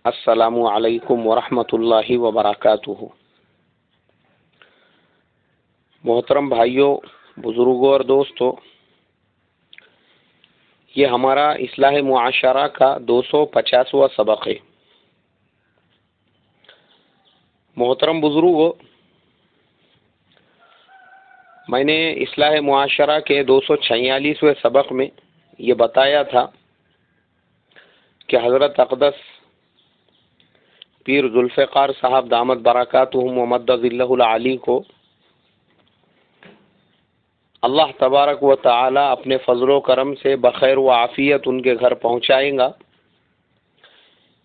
السلام علیکم ورحمۃ اللہ وبرکاتہ۔ محترم بھائیوں، بزرگوں اور دوستوں، یہ ہمارا اصلاح معاشرہ کا 250واں سبق ہے۔ محترم بزرگوں، میں نے اصلاح معاشرہ کے 246ویں سبق میں یہ بتایا تھا کہ حضرت اقدس پیر ذوالفقار صاحب دامت برکاتہم ومد ظلہ العالی کو اللہ تبارک و تعالی اپنے فضل و کرم سے بخیر و عافیت ان کے گھر پہنچائیں گا،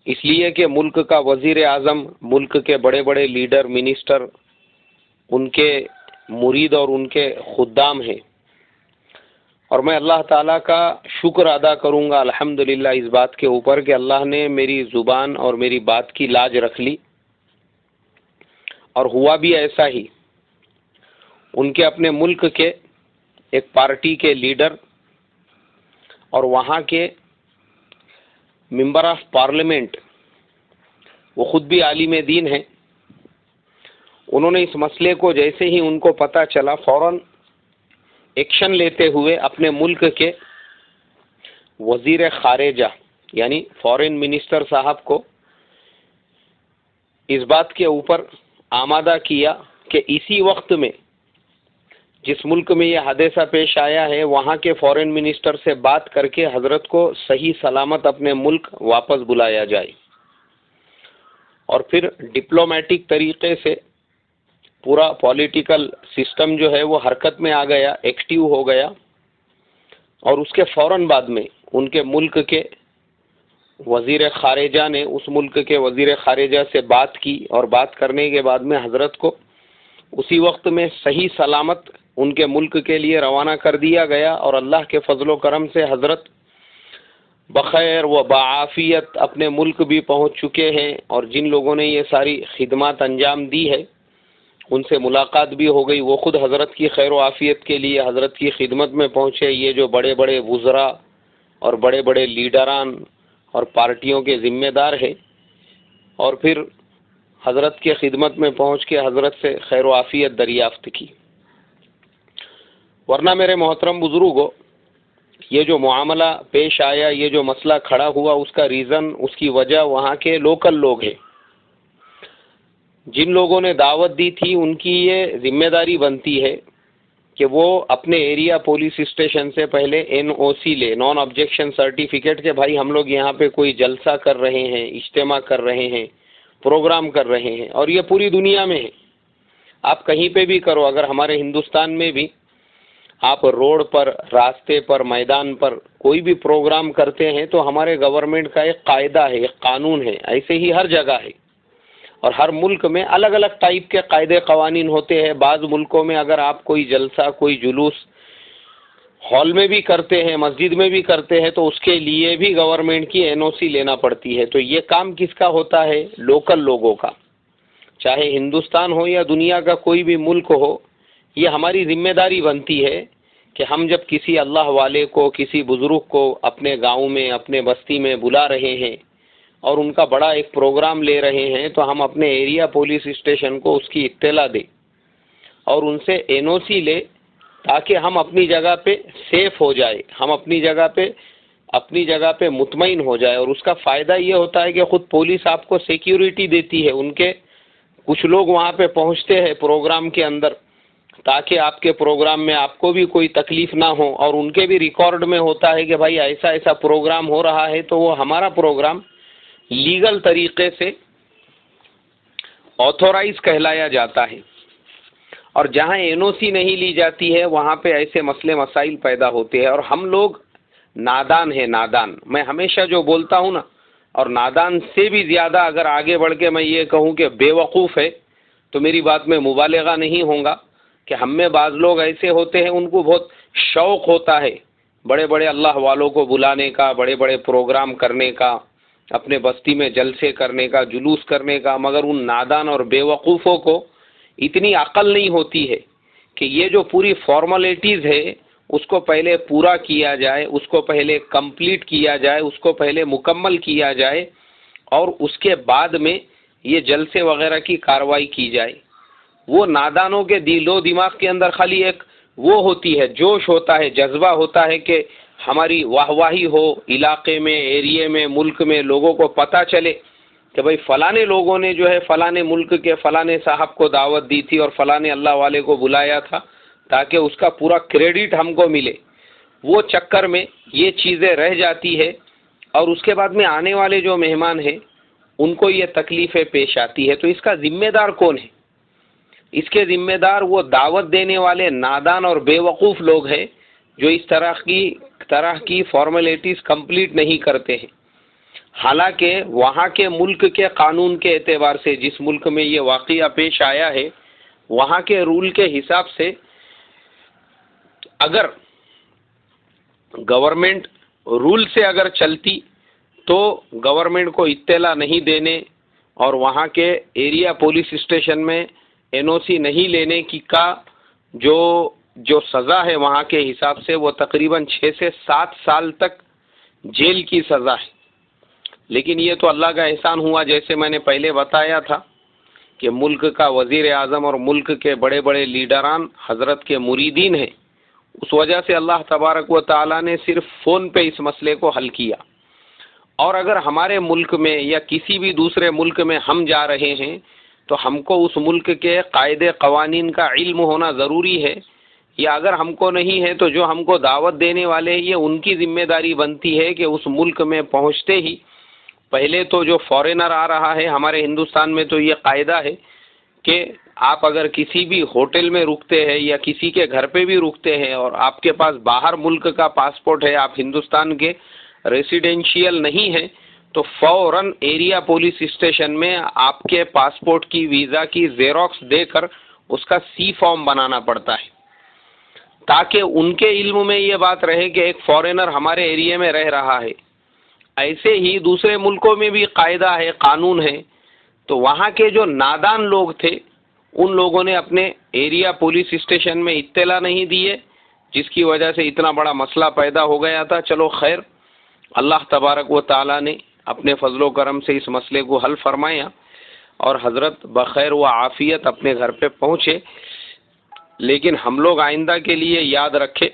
اس لیے کہ ملک کا وزیر اعظم، ملک کے بڑے بڑے لیڈر، منسٹر ان کے مرید اور ان کے خدام ہیں، اور میں اللہ تعالیٰ کا شکر ادا کروں گا الحمدللہ اس بات کے اوپر کہ اللہ نے میری زبان اور میری بات کی لاج رکھ لی، اور ہوا بھی ایسا ہی۔ ان کے اپنے ملک کے ایک پارٹی کے لیڈر اور وہاں کے ممبر آف پارلیمنٹ، وہ خود بھی عالم دین ہیں، انہوں نے اس مسئلے کو جیسے ہی ان کو پتہ چلا فوراً ایکشن لیتے ہوئے اپنے ملک کے وزیر خارجہ یعنی فارن منسٹر صاحب کو اس بات کے اوپر آمادہ کیا کہ اسی وقت میں جس ملک میں یہ حادثہ پیش آیا ہے وہاں کے فارن منسٹر سے بات کر کے حضرت کو صحیح سلامت اپنے ملک واپس بلایا جائے، اور پھر ڈپلومیٹک طریقے سے پورا پولیٹیکل سسٹم جو ہے وہ حرکت میں آ گیا، ایکٹیو ہو گیا، اور اس کے فوراً بعد میں ان کے ملک کے وزیر خارجہ نے اس ملک کے وزیر خارجہ سے بات کی، اور بات کرنے کے بعد میں حضرت کو اسی وقت میں صحیح سلامت ان کے ملک کے لیے روانہ کر دیا گیا، اور اللہ کے فضل و کرم سے حضرت بخیر و بعافیت اپنے ملک بھی پہنچ چکے ہیں، اور جن لوگوں نے یہ ساری خدمات انجام دی ہے ان سے ملاقات بھی ہو گئی، وہ خود حضرت کی خیر و عافیت کے لیے حضرت کی خدمت میں پہنچے۔ یہ جو بڑے بڑے وزراء اور بڑے بڑے لیڈران اور پارٹیوں کے ذمہ دار ہیں، اور پھر حضرت کے خدمت میں پہنچ کے حضرت سے خیر و عافیت دریافت کی۔ ورنہ میرے محترم بزرگوں، یہ جو معاملہ پیش آیا، یہ جو مسئلہ کھڑا ہوا، اس کا ریزن، اس کی وجہ وہاں کے لوکل لوگ ہیں۔ جن لوگوں نے دعوت دی تھی ان کی یہ ذمہ داری بنتی ہے کہ وہ اپنے ایریا پولیس اسٹیشن سے پہلے NOC لے، نان آبجیکشن سرٹیفکیٹ، کہ بھائی ہم لوگ یہاں پہ کوئی جلسہ کر رہے ہیں، اجتماع کر رہے ہیں، پروگرام کر رہے ہیں، اور یہ پوری دنیا میں ہے، آپ کہیں پہ بھی کرو، اگر ہمارے ہندوستان میں بھی آپ روڈ پر، راستے پر، میدان پر کوئی بھی پروگرام کرتے ہیں تو ہمارے گورنمنٹ کا ایک قاعدہ ہے، ایک قانون ہے، ایسے ہی ہر جگہ ہے، اور ہر ملک میں الگ الگ ٹائپ کے قاعدے قوانین ہوتے ہیں۔ بعض ملکوں میں اگر آپ کوئی جلسہ، کوئی جلوس ہال میں بھی کرتے ہیں، مسجد میں بھی کرتے ہیں، تو اس کے لیے بھی گورنمنٹ کی NOC لینا پڑتی ہے۔ تو یہ کام کس کا ہوتا ہے؟ لوکل لوگوں کا، چاہے ہندوستان ہو یا دنیا کا کوئی بھی ملک ہو، یہ ہماری ذمہ داری بنتی ہے کہ ہم جب کسی اللہ والے کو، کسی بزرگ کو اپنے گاؤں میں، اپنے بستی میں بلا رہے ہیں اور ان کا بڑا ایک پروگرام لے رہے ہیں، تو ہم اپنے ایریا پولیس اسٹیشن کو اس کی اطلاع دیں اور ان سے NOC لے، تاکہ ہم اپنی جگہ پہ سیف ہو جائے، ہم اپنی جگہ پہ مطمئن ہو جائے۔ اور اس کا فائدہ یہ ہوتا ہے کہ خود پولیس آپ کو سیکیورٹی دیتی ہے، ان کے کچھ لوگ وہاں پہ پہنچتے ہیں پروگرام کے اندر، تاکہ آپ کے پروگرام میں آپ کو بھی کوئی تکلیف نہ ہو، اور ان کے بھی ریکارڈ میں ہوتا ہے کہ بھائی ایسا ایسا پروگرام ہو رہا ہے، تو وہ ہمارا پروگرام لیگل طریقے سے آتھورائز کہلایا جاتا ہے۔ اور جہاں NOC نہیں لی جاتی ہے وہاں پہ ایسے مسئلے مسائل پیدا ہوتے ہیں، اور ہم لوگ نادان ہیں، نادان، میں ہمیشہ جو بولتا ہوں نا، اور نادان سے بھی زیادہ اگر آگے بڑھ کے میں یہ کہوں کہ بے وقوف ہے تو میری بات میں مبالغہ نہیں ہوگا، کہ ہم میں بعض لوگ ایسے ہوتے ہیں ان کو بہت شوق ہوتا ہے بڑے بڑے اللہ والوں کو بلانے کا، بڑے بڑے پروگرام کرنے کا، اپنے بستی میں جلسے کرنے کا، جلوس کرنے کا، مگر ان نادان اور بے وقوفوں کو اتنی عقل نہیں ہوتی ہے کہ یہ جو پوری فارملٹیز ہے اس کو پہلے پورا کیا جائے، اس کو پہلے کمپلیٹ کیا جائے، اس کو پہلے مکمل کیا جائے، اور اس کے بعد میں یہ جلسے وغیرہ کی کاروائی کی جائے۔ وہ نادانوں کے دل و دماغ کے اندر خالی ایک وہ ہوتی ہے، جوش ہوتا ہے، جذبہ ہوتا ہے کہ ہماری واہواہی ہو علاقے میں، ایریے میں، ملک میں، لوگوں کو پتہ چلے کہ بھئی فلانے لوگوں نے جو ہے فلانے ملک کے فلانے صاحب کو دعوت دی تھی اور فلانے اللہ والے کو بلایا تھا، تاکہ اس کا پورا کریڈٹ ہم کو ملے۔ وہ چکر میں یہ چیزیں رہ جاتی ہے، اور اس کے بعد میں آنے والے جو مہمان ہیں ان کو یہ تکلیفیں پیش آتی ہے۔ تو اس کا ذمہ دار کون ہے؟ اس کے ذمہ دار وہ دعوت دینے والے نادان اور بے وقوف لوگ ہیں جو اس طرح کی فارمیلٹیز کمپلیٹ نہیں کرتے ہیں۔ حالانکہ وہاں کے ملک کے قانون کے اعتبار سے، جس ملک میں یہ واقعہ پیش آیا ہے، وہاں کے رول کے حساب سے اگر گورنمنٹ رول سے اگر چلتی تو گورنمنٹ کو اطلاع نہیں دینے اور وہاں کے ایریا پولیس اسٹیشن میں این او سی نہیں لینے کی کا جو سزا ہے وہاں کے حساب سے، وہ تقریباً 6 سے 7 سال تک جیل کی سزا ہے۔ لیکن یہ تو اللہ کا احسان ہوا، جیسے میں نے پہلے بتایا تھا کہ ملک کا وزیر اعظم اور ملک کے بڑے بڑے لیڈران حضرت کے مریدین ہیں، اس وجہ سے اللہ تبارک و تعالیٰ نے صرف فون پہ اس مسئلے کو حل کیا۔ اور اگر ہمارے ملک میں یا کسی بھی دوسرے ملک میں ہم جا رہے ہیں تو ہم کو اس ملک کے قاعدے قوانین کا علم ہونا ضروری ہے، یا اگر ہم کو نہیں ہے تو جو ہم کو دعوت دینے والے ہیں یہ ان کی ذمہ داری بنتی ہے کہ اس ملک میں پہنچتے ہی پہلے تو جو فارینر آ رہا ہے، ہمارے ہندوستان میں تو یہ قاعدہ ہے کہ آپ اگر کسی بھی ہوٹل میں رکتے ہیں یا کسی کے گھر پہ بھی رکتے ہیں اور آپ کے پاس باہر ملک کا پاسپورٹ ہے، آپ ہندوستان کے ریسیڈینشیل نہیں ہیں، تو فوراً ایریا پولیس اسٹیشن میں آپ کے پاسپورٹ کی ویزا کی زیروکس دے کر اس کا سی فارم بنانا پڑتا ہے، تاکہ ان کے علم میں یہ بات رہے کہ ایک فارینر ہمارے ایریے میں رہ رہا ہے۔ ایسے ہی دوسرے ملکوں میں بھی قاعدہ ہے، قانون ہے، تو وہاں کے جو نادان لوگ تھے ان لوگوں نے اپنے ایریا پولیس اسٹیشن میں اطلاع نہیں دیے، جس کی وجہ سے اتنا بڑا مسئلہ پیدا ہو گیا تھا۔ چلو خیر، اللہ تبارک و تعالیٰ نے اپنے فضل و کرم سے اس مسئلے کو حل فرمایا اور حضرت بخیر و عافیت اپنے گھر پہ پہنچے۔ لیکن ہم لوگ آئندہ کے لیے یاد رکھے،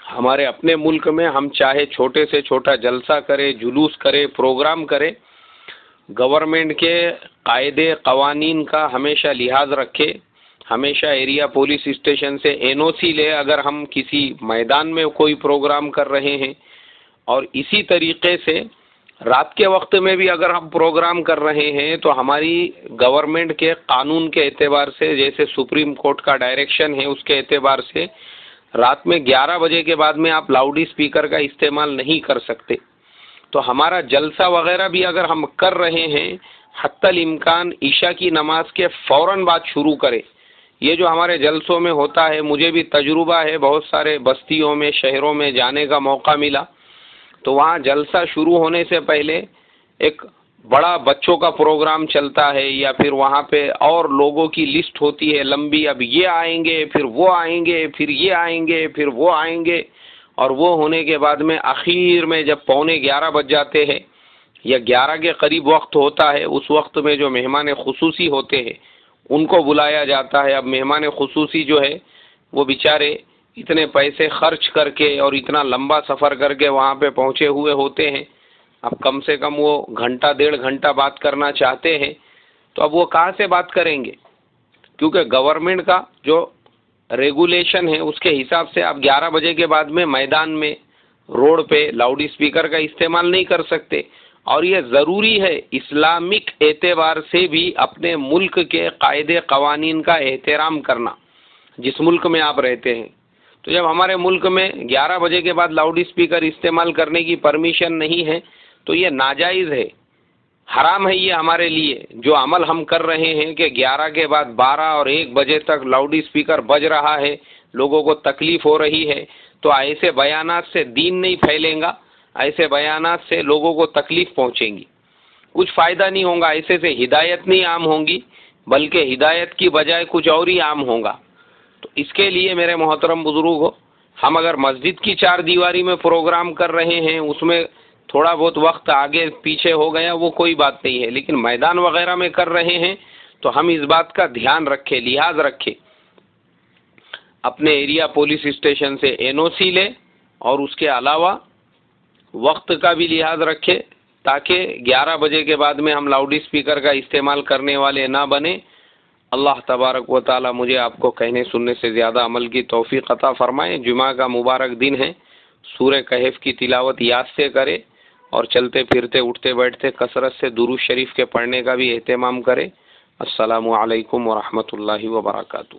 ہمارے اپنے ملک میں ہم چاہے چھوٹے سے چھوٹا جلسہ کرے، جلوس کرے، پروگرام کرے، گورنمنٹ کے قاعدے قوانین کا ہمیشہ لحاظ رکھے، ہمیشہ ایریا پولیس اسٹیشن سے این او سی لے اگر ہم کسی میدان میں کوئی پروگرام کر رہے ہیں، اور اسی طریقے سے رات کے وقت میں بھی اگر ہم پروگرام کر رہے ہیں تو ہماری گورنمنٹ کے قانون کے اعتبار سے، جیسے سپریم کورٹ کا ڈائریکشن ہے، اس کے اعتبار سے رات میں 11 بجے کے بعد میں آپ لاؤڈ اسپیکر کا استعمال نہیں کر سکتے۔ تو ہمارا جلسہ وغیرہ بھی اگر ہم کر رہے ہیں، حتی الامکان عشاء کی نماز کے فوراً بعد شروع کریں۔ یہ جو ہمارے جلسوں میں ہوتا ہے، مجھے بھی تجربہ ہے، بہت سارے بستیوں میں، شہروں میں جانے کا موقع ملا، تو وہاں جلسہ شروع ہونے سے پہلے ایک بڑا بچوں کا پروگرام چلتا ہے، یا پھر وہاں پہ اور لوگوں کی لسٹ ہوتی ہے لمبی، اب یہ آئیں گے، پھر وہ آئیں گے، پھر یہ آئیں گے، پھر وہ آئیں گے، اور وہ ہونے کے بعد میں آخر میں جب 11:15 بج جاتے ہیں یا 11 کے قریب وقت ہوتا ہے، اس وقت میں جو مہمان خصوصی ہوتے ہیں ان کو بلایا جاتا ہے۔ اب مہمان خصوصی جو ہے وہ بیچارے اتنے پیسے خرچ کر کے اور اتنا لمبا سفر کر کے وہاں پہ پہنچے ہوئے ہوتے ہیں، اب کم سے کم وہ گھنٹہ 1.5 گھنٹہ بات کرنا چاہتے ہیں، تو اب وہ کہاں سے بات کریں گے؟ کیونکہ گورنمنٹ کا جو ریگولیشن ہے اس کے حساب سے آپ 11 بجے کے بعد میں میدان میں، روڈ پہ لاؤڈ اسپیکر کا استعمال نہیں کر سکتے۔ اور یہ ضروری ہے اسلامک اعتبار سے بھی اپنے ملک کے قاعدے قوانین کا احترام کرنا، جس ملک میں آپ رہتے ہیں۔ تو جب ہمارے ملک میں 11 بجے کے بعد لاؤڈ اسپیکر استعمال کرنے کی پرمیشن نہیں ہے تو یہ ناجائز ہے، حرام ہے یہ ہمارے لیے۔ جو عمل ہم کر رہے ہیں کہ 11 کے بعد 12 اور 1 بجے تک لاؤڈ اسپیکر بج رہا ہے، لوگوں کو تکلیف ہو رہی ہے، تو ایسے بیانات سے دین نہیں پھیلیں گا، ایسے بیانات سے لوگوں کو تکلیف پہنچیں گی، کچھ فائدہ نہیں ہوگا، ایسے سے ہدایت نہیں عام ہوں گی، بلکہ ہدایت کی بجائے کچھ اور ہی عام ہوگا۔ تو اس کے لیے میرے محترم بزرگوں، ہم اگر مسجد کی 4 دیواری میں پروگرام کر رہے ہیں، اس میں تھوڑا بہت وقت آگے پیچھے ہو گیا وہ کوئی بات نہیں ہے، لیکن میدان وغیرہ میں کر رہے ہیں تو ہم اس بات کا دھیان رکھیں، لحاظ رکھیں، اپنے ایریا پولیس اسٹیشن سے این او سی لے، اور اس کے علاوہ وقت کا بھی لحاظ رکھے تاکہ 11 بجے کے بعد میں ہم لاؤڈ اسپیکر کا استعمال کرنے والے نہ بنے۔ اللہ تبارک و تعالی مجھے آپ کو کہنے سننے سے زیادہ عمل کی توفیق عطا فرمائے۔ جمعہ کا مبارک دن ہے، سورہ کہف کی تلاوت یاد سے کرے، اور چلتے پھرتے اٹھتے بیٹھتے کثرت سے درود شریف کے پڑھنے کا بھی اہتمام کرے۔ السلام علیکم ورحمۃ اللہ وبرکاتہ۔